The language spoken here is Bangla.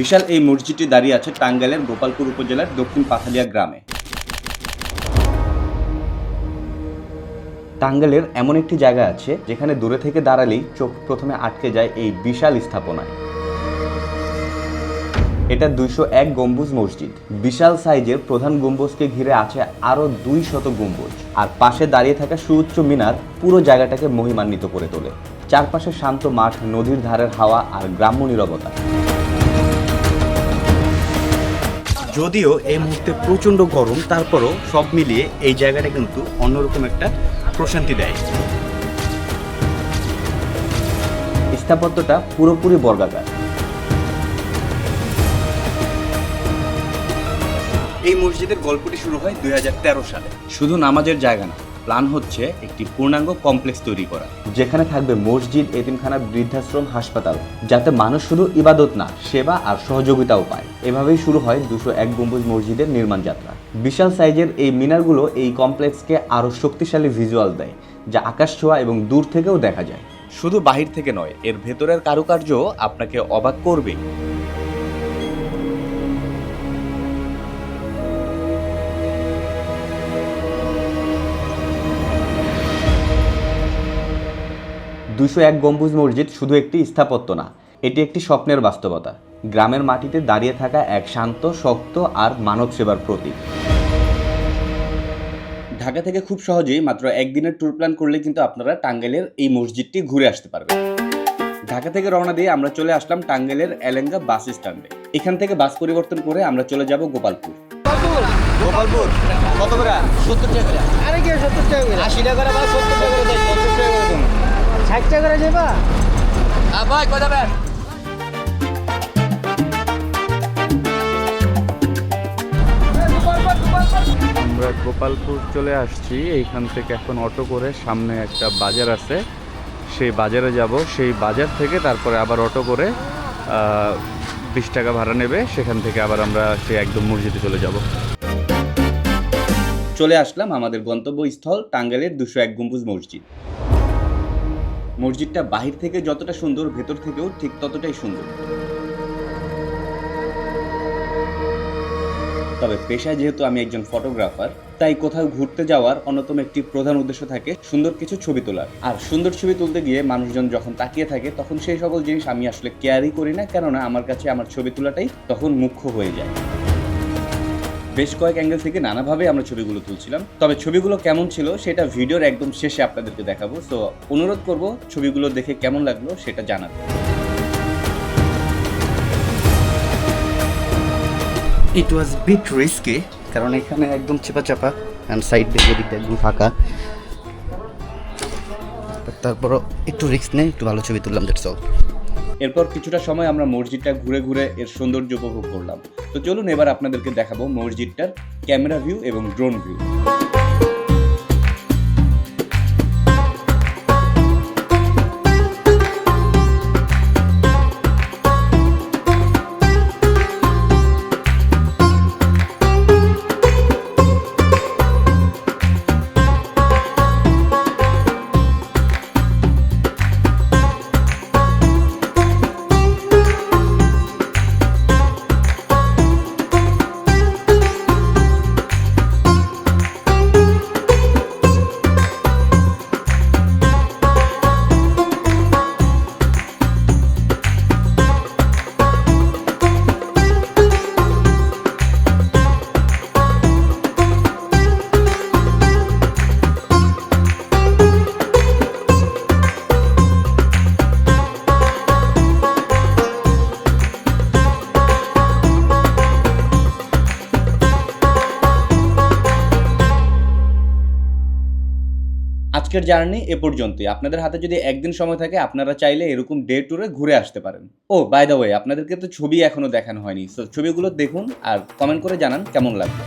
বিশাল এই মসজিদটি দাঁড়িয়ে আছে টাঙ্গাইলের গোপালপুর উপজেলার দক্ষিণ পাথালিয়া গ্রামে। টাঙ্গাইলের এমন একটি জায়গা আছে যেখানে দূরে থেকে দাঁড়ালেই চোখ প্রথমে আটকে যায় এই বিশাল স্থাপনায়। এটা 201 গম্বুজ মসজিদ। বিশাল সাইজের প্রধান গম্বুজকে ঘিরে আছে আরো 200 গম্বুজ, আর পাশে দাঁড়িয়ে থাকা সুউচ্চ মিনার পুরো জায়গাটাকে মহিমান্বিত করে তোলে। চারপাশে শান্ত মাঠ, নদীর ধারের হাওয়া আর গ্রাম্য নীরবতা। যদিও এই মুহূর্তে প্রচণ্ড গরম, তারপরও সব মিলিয়ে এই জায়গাটা কিন্তু অন্যরকম একটা প্রশান্তি দেয়। স্থাপত্যটা পুরোপুরি বর্গাকার। এই মসজিদের গল্পটি শুরু হয় 2013 সালে। শুধু নামাজের জায়গা না, প্ল্যান হচ্ছে একটি পূর্ণাঙ্গ কমপ্লেক্স তৈরি করা, যেখানে থাকবে মসজিদ, এতিমখানা, বৃদ্ধাশ্রম, হাসপাতাল, যাতে মানুষ শুধু ইবাদত না, সেবা আর সহযোগিতাও পায়। এভাবেই শুরু হয় 201 গম্বুজ মসজিদের নির্মাণ যাত্রা। বিশাল সাইজের এই মিনারগুলো এই কমপ্লেক্সকে আরও শক্তিশালী ভিজুয়াল দেয়, যা আকাশ ছোঁয়া এবং দূর থেকেও দেখা যায়। শুধু বাহির থেকে নয়, এর ভেতরের কারুকার্য আপনাকে অবাক করবে। দুশো এক গম্বুজ মসজিদ শুধু একটি স্থাপত্য না, এটি একটি স্বপ্নের বাস্তবতা। গ্রামের মাটিতে দাঁড়িয়ে থাকা এক শান্ত, শক্ত আর মানব সেবার প্রতীক। ঢাকা থেকে খুব সহজেই মাত্র একদিনের ট্যুর প্ল্যান করলে কিন্তু আপনারা টাঙ্গাইলের এই মসজিদটি ঘুরে আসতে পারবেন। ঢাকা থেকে রওনা দিয়ে আমরা চলে আসলাম টাঙ্গাইলের এলেঙ্গা বাস স্ট্যান্ডে। এখান থেকে বাস পরিবর্তন করে আমরা চলে যাব গোপালপুর। গোপালপুর কত করে? 70 টাকা করে। আরে কি 70 টাকা করে? 80 টাকা করে বা 70 টাকা করে দেয়, 70 টাকা করে দেন। 60 টাকা করে যাবা? ভাই কত যাবেন? আমরা গোপালপুর চলে আসছি। এইখান থেকে এখন অটো করে সামনে একটা বাজার আছে, সেই বাজারে যাব। সেই বাজার থেকে তারপরে আবার অটো করে 20 টাকা ভাড়া নেবে, সেখান থেকে আবার আমরা সেই একদম মসজিদে চলে যাব। চলে আসলাম আমাদের গন্তব্যস্থল টাঙ্গাইলের 201 গম্বুজ মসজিদ। মসজিদটা বাহির থেকে যতটা সুন্দর, ভেতর থেকেও ঠিক ততটাই সুন্দর। তবে পেশায় যেহেতু আমি একজন ফটোগ্রাফার, তাই কোথাও ঘুরতে যাওয়ার অন্যতম একটি প্রধান উদ্দেশ্য থাকে সুন্দর কিছু ছবি তোলার। আর সুন্দর ছবি তুলতে গিয়ে মানুষজন যখন তাকিয়ে থাকে, তখন সেই সকল জিনিস আমি আসলে কেয়ারই করি না, কেননা আমার কাছে আমার ছবি তোলাটাই তখন মুখ্য হয়ে যায়। বেশ কয়েক অ্যাঙ্গেল থেকে নানাভাবে আমরা ছবিগুলো তুলছিলাম। তবে ছবিগুলো কেমন ছিল সেটা ভিডিওর একদম শেষে আপনাদেরকে দেখাবো। সো অনুরোধ করব ছবিগুলো দেখে কেমন লাগলো সেটা জানাতে। ইট ওয়াজ বিট রিস্কি, কারণ এখানে একদম চেপা চাপা অ্যান্ড সাইড দিয়ে দিকটা একদম ফাঁকা। তারপরও একটু রিস্ক নেই, একটু ভালো ছবি তুললাম, দ্যাটস অল। এরপর কিছুটা সময় আমরা মসজিদটা ঘুরে ঘুরে এর সৌন্দর্য উপভোগ করলাম। তো চলুন এবার আপনাদেরকে দেখাবো মসজিদটার ক্যামেরা ভিউ এবং ড্রোন ভিউ। আজকের জার্নি এ পর্যন্তই। আপনাদের হাতে যদি একদিন সময় থাকে, আপনারা চাইলে এরকম ডে ট্যুরে ঘুরে আসতে পারেন। ও বাই দ্য ওয়ে, আপনাদেরকে তো ছবি এখনো দেখানো হয়নি, সো ছবিগুলো দেখুন আর কমেন্ট করে জানান কেমন লাগবে।